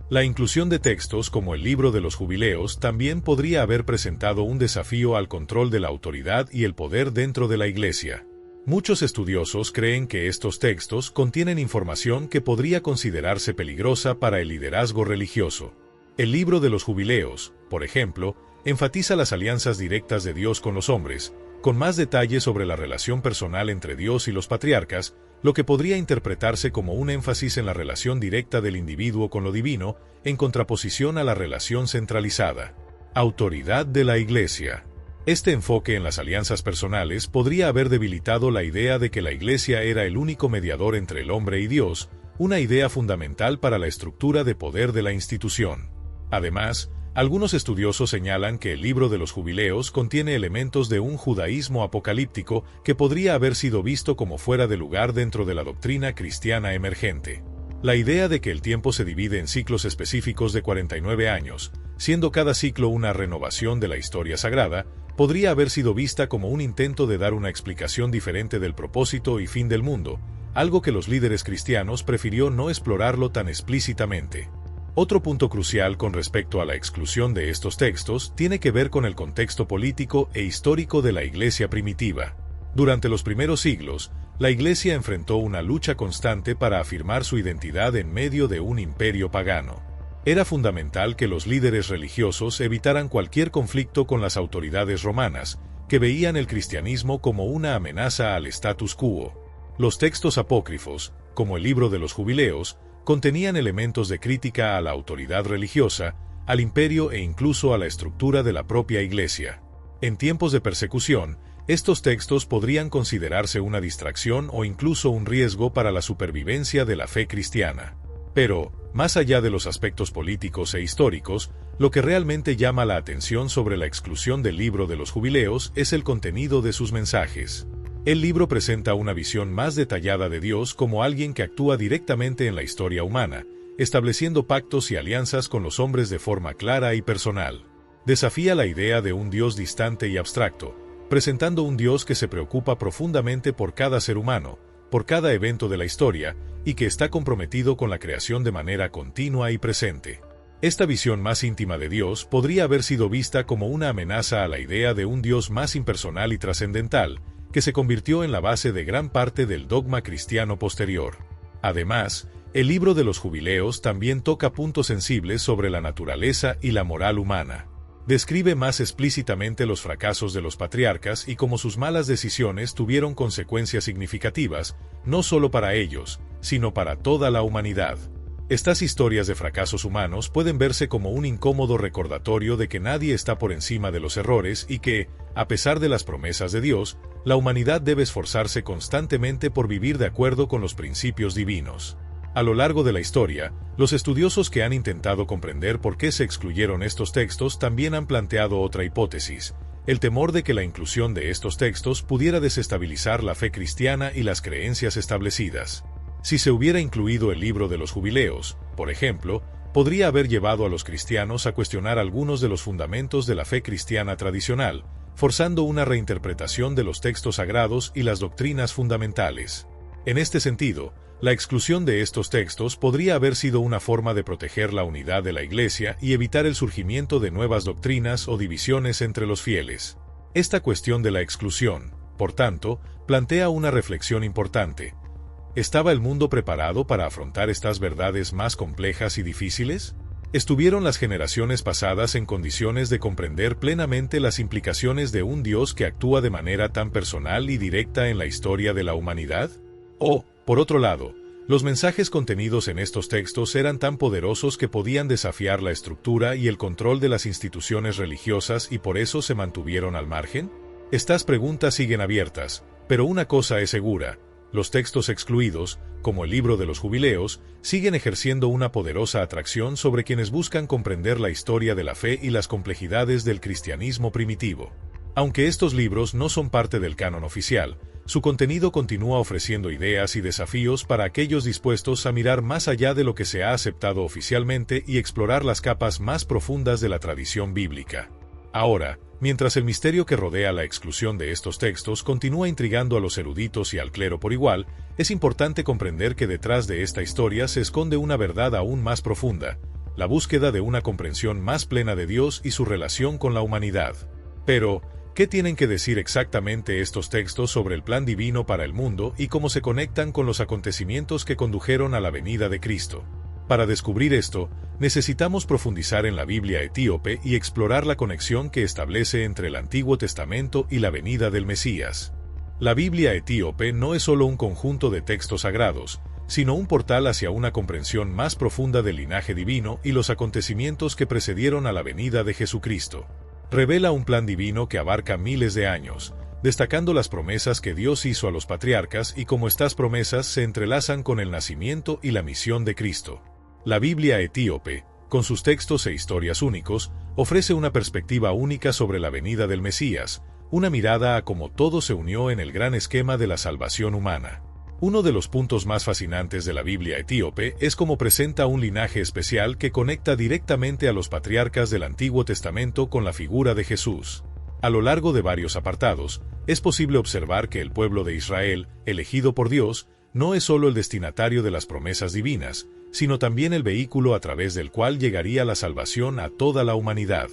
La inclusión de textos como el Libro de los Jubileos también podría haber presentado un desafío al control de la autoridad y el poder dentro de la Iglesia. Muchos estudiosos creen que estos textos contienen información que podría considerarse peligrosa para el liderazgo religioso. El Libro de los Jubileos, por ejemplo, enfatiza las alianzas directas de Dios con los hombres, con más detalle sobre la relación personal entre Dios y los patriarcas, lo que podría interpretarse como un énfasis en la relación directa del individuo con lo divino, en contraposición a la relación centralizada. Autoridad de la Iglesia. Este enfoque en las alianzas personales podría haber debilitado la idea de que la Iglesia era el único mediador entre el hombre y Dios, una idea fundamental para la estructura de poder de la institución. Además, algunos estudiosos señalan que el Libro de los Jubileos contiene elementos de un judaísmo apocalíptico que podría haber sido visto como fuera de lugar dentro de la doctrina cristiana emergente. La idea de que el tiempo se divide en ciclos específicos de 49 años, siendo cada ciclo una renovación de la historia sagrada, podría haber sido vista como un intento de dar una explicación diferente del propósito y fin del mundo, algo que los líderes cristianos prefirió no explorarlo tan explícitamente. Otro punto crucial con respecto a la exclusión de estos textos tiene que ver con el contexto político e histórico de la Iglesia primitiva. Durante los primeros siglos, la Iglesia enfrentó una lucha constante para afirmar su identidad en medio de un imperio pagano. Era fundamental que los líderes religiosos evitaran cualquier conflicto con las autoridades romanas, que veían el cristianismo como una amenaza al status quo. Los textos apócrifos, como el Libro de los Jubileos, contenían elementos de crítica a la autoridad religiosa, al imperio e incluso a la estructura de la propia Iglesia. En tiempos de persecución, estos textos podrían considerarse una distracción o incluso un riesgo para la supervivencia de la fe cristiana. Pero, más allá de los aspectos políticos e históricos, lo que realmente llama la atención sobre la exclusión del Libro de los Jubileos es el contenido de sus mensajes. El libro presenta una visión más detallada de Dios como alguien que actúa directamente en la historia humana, estableciendo pactos y alianzas con los hombres de forma clara y personal. Desafía la idea de un Dios distante y abstracto, presentando un Dios que se preocupa profundamente por cada ser humano, por cada evento de la historia, y que está comprometido con la creación de manera continua y presente. Esta visión más íntima de Dios podría haber sido vista como una amenaza a la idea de un Dios más impersonal y trascendental, que se convirtió en la base de gran parte del dogma cristiano posterior. Además, el Libro de los Jubileos también toca puntos sensibles sobre la naturaleza y la moral humana. Describe más explícitamente los fracasos de los patriarcas y cómo sus malas decisiones tuvieron consecuencias significativas, no solo para ellos, sino para toda la humanidad. Estas historias de fracasos humanos pueden verse como un incómodo recordatorio de que nadie está por encima de los errores y que, a pesar de las promesas de Dios, la humanidad debe esforzarse constantemente por vivir de acuerdo con los principios divinos. A lo largo de la historia, los estudiosos que han intentado comprender por qué se excluyeron estos textos también han planteado otra hipótesis, el temor de que la inclusión de estos textos pudiera desestabilizar la fe cristiana y las creencias establecidas. Si se hubiera incluido el libro de los jubileos, por ejemplo, podría haber llevado a los cristianos a cuestionar algunos de los fundamentos de la fe cristiana tradicional, forzando una reinterpretación de los textos sagrados y las doctrinas fundamentales. En este sentido, la exclusión de estos textos podría haber sido una forma de proteger la unidad de la Iglesia y evitar el surgimiento de nuevas doctrinas o divisiones entre los fieles. Esta cuestión de la exclusión, por tanto, plantea una reflexión importante. ¿Estaba el mundo preparado para afrontar estas verdades más complejas y difíciles? ¿Estuvieron las generaciones pasadas en condiciones de comprender plenamente las implicaciones de un Dios que actúa de manera tan personal y directa en la historia de la humanidad? O, por otro lado, los mensajes contenidos en estos textos eran tan poderosos que podían desafiar la estructura y el control de las instituciones religiosas y por eso se mantuvieron al margen? Estas preguntas siguen abiertas, pero una cosa es segura: los textos excluidos, como el libro de los jubileos, siguen ejerciendo una poderosa atracción sobre quienes buscan comprender la historia de la fe y las complejidades del cristianismo primitivo. Aunque estos libros no son parte del canon oficial, su contenido continúa ofreciendo ideas y desafíos para aquellos dispuestos a mirar más allá de lo que se ha aceptado oficialmente y explorar las capas más profundas de la tradición bíblica. Ahora, mientras el misterio que rodea la exclusión de estos textos continúa intrigando a los eruditos y al clero por igual, es importante comprender que detrás de esta historia se esconde una verdad aún más profunda: la búsqueda de una comprensión más plena de Dios y su relación con la humanidad. Pero, ¿qué tienen que decir exactamente estos textos sobre el plan divino para el mundo y cómo se conectan con los acontecimientos que condujeron a la venida de Cristo? Para descubrir esto, necesitamos profundizar en la Biblia etíope y explorar la conexión que establece entre el Antiguo Testamento y la venida del Mesías. La Biblia etíope no es solo un conjunto de textos sagrados, sino un portal hacia una comprensión más profunda del linaje divino y los acontecimientos que precedieron a la venida de Jesucristo. Revela un plan divino que abarca miles de años, destacando las promesas que Dios hizo a los patriarcas y cómo estas promesas se entrelazan con el nacimiento y la misión de Cristo. La Biblia etíope, con sus textos e historias únicos, ofrece una perspectiva única sobre la venida del Mesías, una mirada a cómo todo se unió en el gran esquema de la salvación humana. Uno de los puntos más fascinantes de la Biblia etíope es cómo presenta un linaje especial que conecta directamente a los patriarcas del Antiguo Testamento con la figura de Jesús. A lo largo de varios apartados, es posible observar que el pueblo de Israel, elegido por Dios, no es solo el destinatario de las promesas divinas, sino también el vehículo a través del cual llegaría la salvación a toda la humanidad.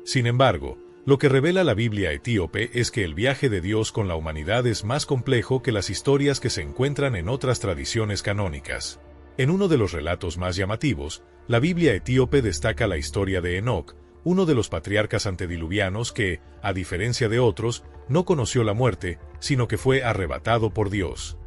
Sin embargo, lo que revela la Biblia etíope es que el viaje de Dios con la humanidad es más complejo que las historias que se encuentran en otras tradiciones canónicas. En uno de los relatos más llamativos, la Biblia etíope destaca la historia de Enoc, uno de los patriarcas antediluvianos que, a diferencia de otros, no conoció la muerte, sino que fue arrebatado por Dios.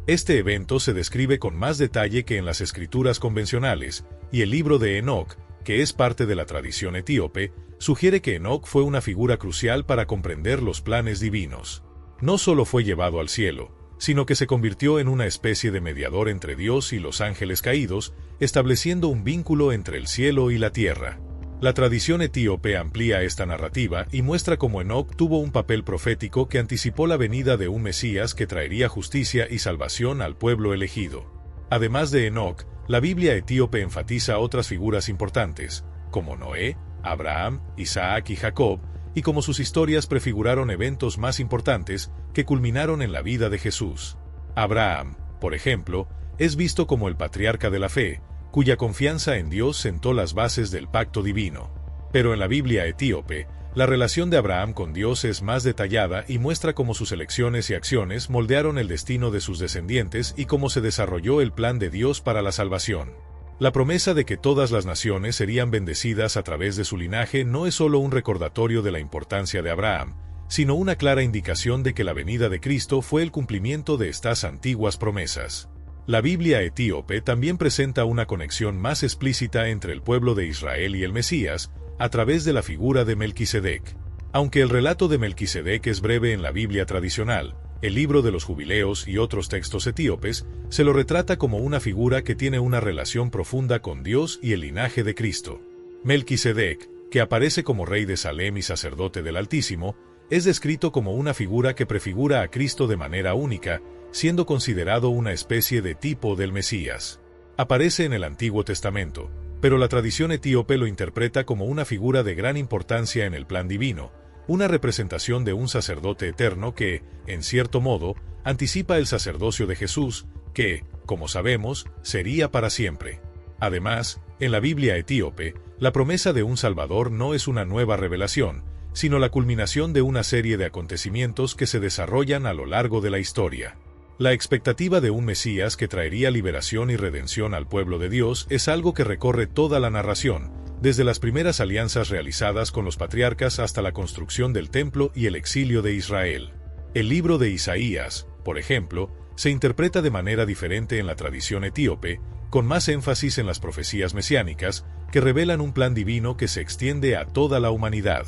Este evento se describe con más detalle que en las escrituras convencionales, y el libro de Enoc, que es parte de la tradición etíope, sugiere que Enoc fue una figura crucial para comprender los planes divinos. No solo fue llevado al cielo, sino que se convirtió en una especie de mediador entre Dios y los ángeles caídos, estableciendo un vínculo entre el cielo y la tierra. La tradición etíope amplía esta narrativa y muestra cómo Enoc tuvo un papel profético que anticipó la venida de un Mesías que traería justicia y salvación al pueblo elegido. Además de Enoc, la Biblia etíope enfatiza otras figuras importantes, como Noé, Abraham, Isaac y Jacob, y cómo sus historias prefiguraron eventos más importantes que culminaron en la vida de Jesús. Abraham, por ejemplo, es visto como el patriarca de la fe, cuya confianza en Dios sentó las bases del pacto divino. Pero en la Biblia etíope, la relación de Abraham con Dios es más detallada y muestra cómo sus elecciones y acciones moldearon el destino de sus descendientes y cómo se desarrolló el plan de Dios para la salvación. La promesa de que todas las naciones serían bendecidas a través de su linaje no es solo un recordatorio de la importancia de Abraham, sino una clara indicación de que la venida de Cristo fue el cumplimiento de estas antiguas promesas. La Biblia etíope también presenta una conexión más explícita entre el pueblo de Israel y el Mesías, a través de la figura de Melquisedec. Aunque el relato de Melquisedec es breve en la Biblia tradicional, el libro de los jubileos y otros textos etíopes se lo retrata como una figura que tiene una relación profunda con Dios y el linaje de Cristo. Melquisedec, que aparece como rey de Salem y sacerdote del Altísimo, es descrito como una figura que prefigura a Cristo de manera única, siendo considerado una especie de tipo del Mesías. Aparece en el Antiguo Testamento, pero la tradición etíope lo interpreta como una figura de gran importancia en el plan divino, una representación de un sacerdote eterno que, en cierto modo, anticipa el sacerdocio de Jesús, que, como sabemos, sería para siempre. Además, en la Biblia etíope, la promesa de un Salvador no es una nueva revelación, sino la culminación de una serie de acontecimientos que se desarrollan a lo largo de la historia. La expectativa de un Mesías que traería liberación y redención al pueblo de Dios es algo que recorre toda la narración, desde las primeras alianzas realizadas con los patriarcas hasta la construcción del templo y el exilio de Israel. El libro de Isaías, por ejemplo, se interpreta de manera diferente en la tradición etíope, con más énfasis en las profecías mesiánicas, que revelan un plan divino que se extiende a toda la humanidad.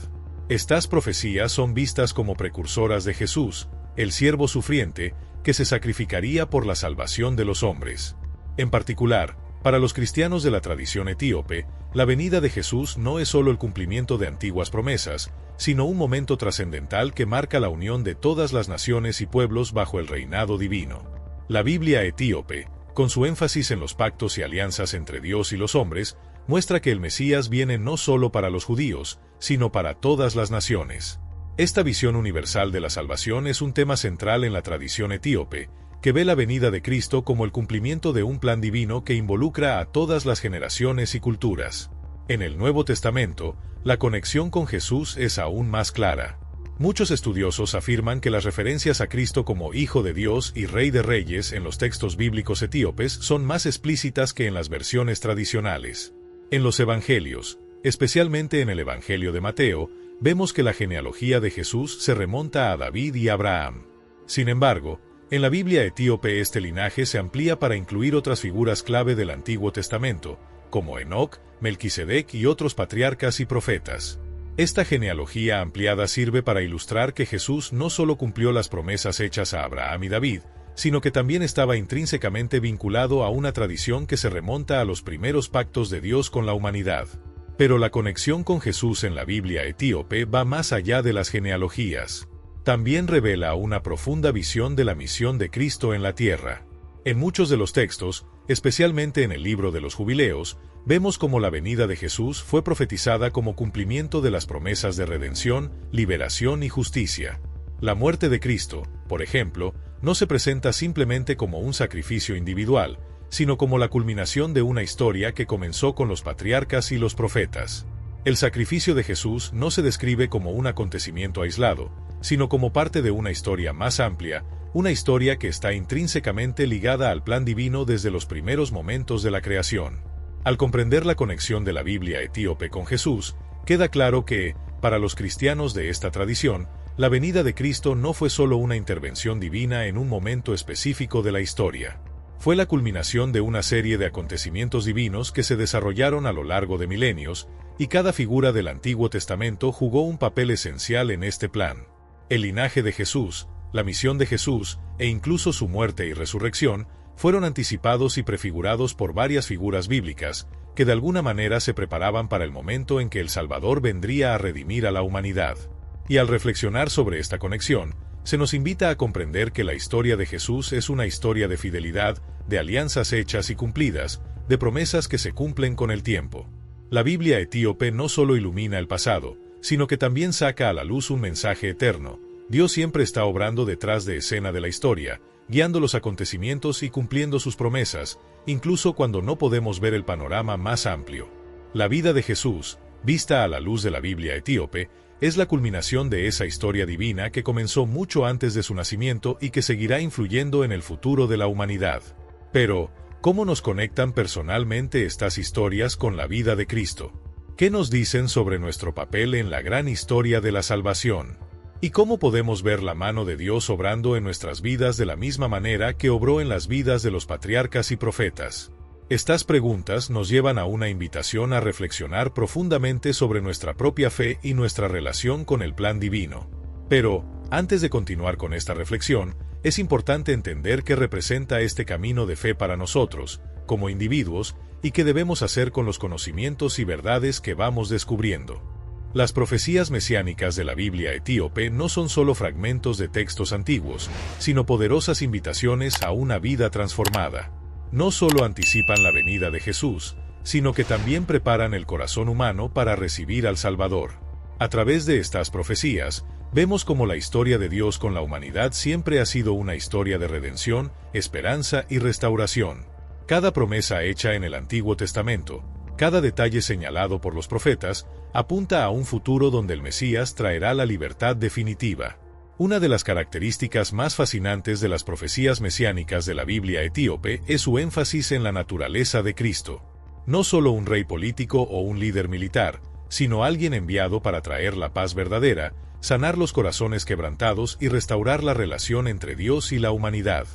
Estas profecías son vistas como precursoras de Jesús, el siervo sufriente, que se sacrificaría por la salvación de los hombres. En particular, para los cristianos de la tradición etíope, la venida de Jesús no es solo el cumplimiento de antiguas promesas, sino un momento trascendental que marca la unión de todas las naciones y pueblos bajo el reinado divino. La Biblia etíope, con su énfasis en los pactos y alianzas entre Dios y los hombres, muestra que el Mesías viene no solo para los judíos, sino para todas las naciones. Esta visión universal de la salvación es un tema central en la tradición etíope, que ve la venida de Cristo como el cumplimiento de un plan divino que involucra a todas las generaciones y culturas. En el Nuevo Testamento, la conexión con Jesús es aún más clara. Muchos estudiosos afirman que las referencias a Cristo como Hijo de Dios y Rey de Reyes en los textos bíblicos etíopes son más explícitas que en las versiones tradicionales. En los Evangelios, especialmente en el Evangelio de Mateo, vemos que la genealogía de Jesús se remonta a David y Abraham. Sin embargo, en la Biblia etíope este linaje se amplía para incluir otras figuras clave del Antiguo Testamento, como Enoc, Melquisedec y otros patriarcas y profetas. Esta genealogía ampliada sirve para ilustrar que Jesús no solo cumplió las promesas hechas a Abraham y David, sino que también estaba intrínsecamente vinculado a una tradición que se remonta a los primeros pactos de Dios con la humanidad. Pero la conexión con Jesús en la Biblia etíope va más allá de las genealogías. También revela una profunda visión de la misión de Cristo en la tierra. En muchos de los textos, especialmente en el libro de los Jubileos, vemos cómo la venida de Jesús fue profetizada como cumplimiento de las promesas de redención, liberación y justicia. La muerte de Cristo, por ejemplo, no se presenta simplemente como un sacrificio individual, sino como la culminación de una historia que comenzó con los patriarcas y los profetas. El sacrificio de Jesús no se describe como un acontecimiento aislado, sino como parte de una historia más amplia, una historia que está intrínsecamente ligada al plan divino desde los primeros momentos de la creación. Al comprender la conexión de la Biblia etíope con Jesús, queda claro que, para los cristianos de esta tradición, la venida de Cristo no fue solo una intervención divina en un momento específico de la historia. Fue la culminación de una serie de acontecimientos divinos que se desarrollaron a lo largo de milenios, y cada figura del Antiguo Testamento jugó un papel esencial en este plan. El linaje de Jesús, la misión de Jesús, e incluso su muerte y resurrección, fueron anticipados y prefigurados por varias figuras bíblicas, que de alguna manera se preparaban para el momento en que el Salvador vendría a redimir a la humanidad. Y al reflexionar sobre esta conexión, se nos invita a comprender que la historia de Jesús es una historia de fidelidad, de alianzas hechas y cumplidas, de promesas que se cumplen con el tiempo. La Biblia etíope no solo ilumina el pasado, sino que también saca a la luz un mensaje eterno. Dios siempre está obrando detrás de escena de la historia, guiando los acontecimientos y cumpliendo sus promesas, incluso cuando no podemos ver el panorama más amplio. La vida de Jesús, vista a la luz de la Biblia etíope, es la culminación de esa historia divina que comenzó mucho antes de su nacimiento y que seguirá influyendo en el futuro de la humanidad. Pero, ¿cómo nos conectan personalmente estas historias con la vida de Cristo? ¿Qué nos dicen sobre nuestro papel en la gran historia de la salvación? ¿Y cómo podemos ver la mano de Dios obrando en nuestras vidas de la misma manera que obró en las vidas de los patriarcas y profetas? Estas preguntas nos llevan a una invitación a reflexionar profundamente sobre nuestra propia fe y nuestra relación con el plan divino. Pero, antes de continuar con esta reflexión, es importante entender qué representa este camino de fe para nosotros, como individuos, y qué debemos hacer con los conocimientos y verdades que vamos descubriendo. Las profecías mesiánicas de la Biblia etíope no son solo fragmentos de textos antiguos, sino poderosas invitaciones a una vida transformada. No solo anticipan la venida de Jesús, sino que también preparan el corazón humano para recibir al Salvador. A través de estas profecías, vemos cómo la historia de Dios con la humanidad siempre ha sido una historia de redención, esperanza y restauración. Cada promesa hecha en el Antiguo Testamento, cada detalle señalado por los profetas, apunta a un futuro donde el Mesías traerá la libertad definitiva. Una de las características más fascinantes de las profecías mesiánicas de la Biblia etíope es su énfasis en la naturaleza de Cristo. No solo un rey político o un líder militar, sino alguien enviado para traer la paz verdadera, sanar los corazones quebrantados y restaurar la relación entre Dios y la humanidad.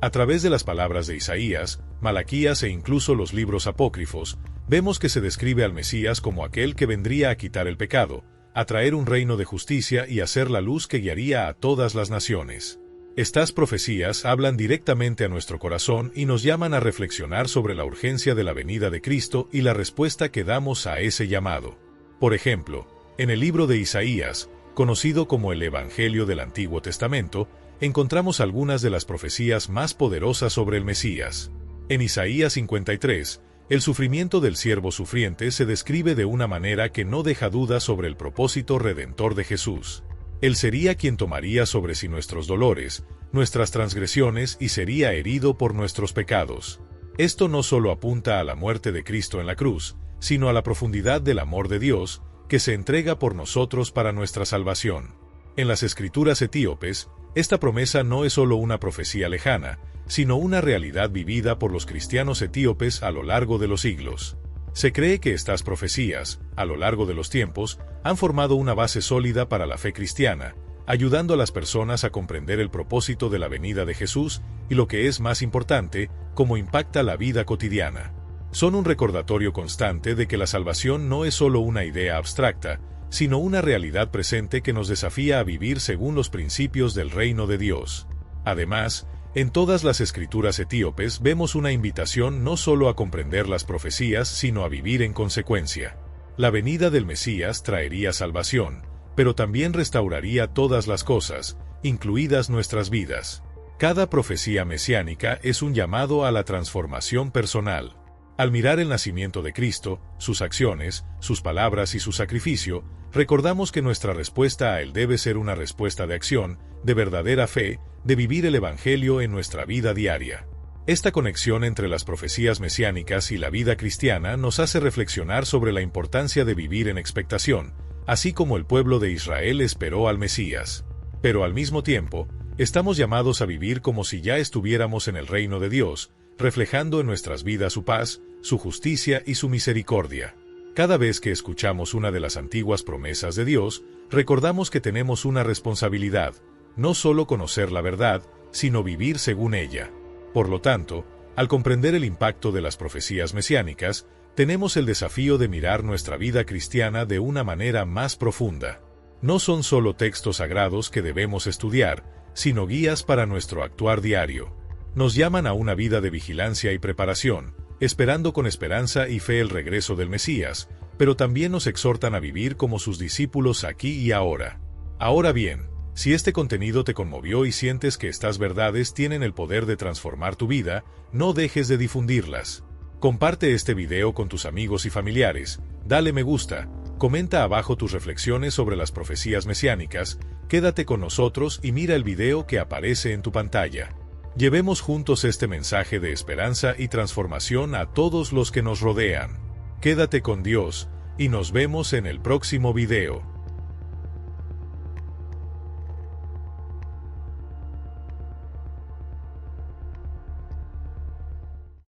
A través de las palabras de Isaías, Malaquías e incluso los libros apócrifos, vemos que se describe al Mesías como aquel que vendría a quitar el pecado, a traer un reino de justicia y a ser la luz que guiaría a todas las naciones. Estas profecías hablan directamente a nuestro corazón y nos llaman a reflexionar sobre la urgencia de la venida de Cristo y la respuesta que damos a ese llamado. Por ejemplo, en el libro de Isaías, conocido como el Evangelio del Antiguo Testamento, encontramos algunas de las profecías más poderosas sobre el Mesías. En Isaías 53, el sufrimiento del siervo sufriente se describe de una manera que no deja dudas sobre el propósito redentor de Jesús. Él sería quien tomaría sobre sí nuestros dolores, nuestras transgresiones y sería herido por nuestros pecados. Esto no solo apunta a la muerte de Cristo en la cruz, sino a la profundidad del amor de Dios, que se entrega por nosotros para nuestra salvación. En las escrituras etíopes, esta promesa no es solo una profecía lejana, sino una realidad vivida por los cristianos etíopes a lo largo de los siglos. Se cree que estas profecías, a lo largo de los tiempos, han formado una base sólida para la fe cristiana, ayudando a las personas a comprender el propósito de la venida de Jesús y, lo que es más importante, cómo impacta la vida cotidiana. Son un recordatorio constante de que la salvación no es solo una idea abstracta, sino una realidad presente que nos desafía a vivir según los principios del reino de Dios. Además, en todas las escrituras etíopes vemos una invitación no solo a comprender las profecías, sino a vivir en consecuencia. La venida del Mesías traería salvación, pero también restauraría todas las cosas, incluidas nuestras vidas. Cada profecía mesiánica es un llamado a la transformación personal. Al mirar el nacimiento de Cristo, sus acciones, sus palabras y su sacrificio, recordamos que nuestra respuesta a Él debe ser una respuesta de acción, de verdadera fe, de vivir el Evangelio en nuestra vida diaria. Esta conexión entre las profecías mesiánicas y la vida cristiana nos hace reflexionar sobre la importancia de vivir en expectación, así como el pueblo de Israel esperó al Mesías. Pero al mismo tiempo, estamos llamados a vivir como si ya estuviéramos en el reino de Dios, reflejando en nuestras vidas su paz, su justicia y su misericordia. Cada vez que escuchamos una de las antiguas promesas de Dios, recordamos que tenemos una responsabilidad, no solo conocer la verdad, sino vivir según ella. Por lo tanto, al comprender el impacto de las profecías mesiánicas, tenemos el desafío de mirar nuestra vida cristiana de una manera más profunda. No son solo textos sagrados que debemos estudiar, sino guías para nuestro actuar diario. Nos llaman a una vida de vigilancia y preparación, esperando con esperanza y fe el regreso del Mesías, pero también nos exhortan a vivir como sus discípulos aquí y ahora. Ahora bien, si este contenido te conmovió y sientes que estas verdades tienen el poder de transformar tu vida, no dejes de difundirlas. Comparte este video con tus amigos y familiares, dale me gusta, comenta abajo tus reflexiones sobre las profecías mesiánicas, quédate con nosotros y mira el video que aparece en tu pantalla. Llevemos juntos este mensaje de esperanza y transformación a todos los que nos rodean. Quédate con Dios, y nos vemos en el próximo video.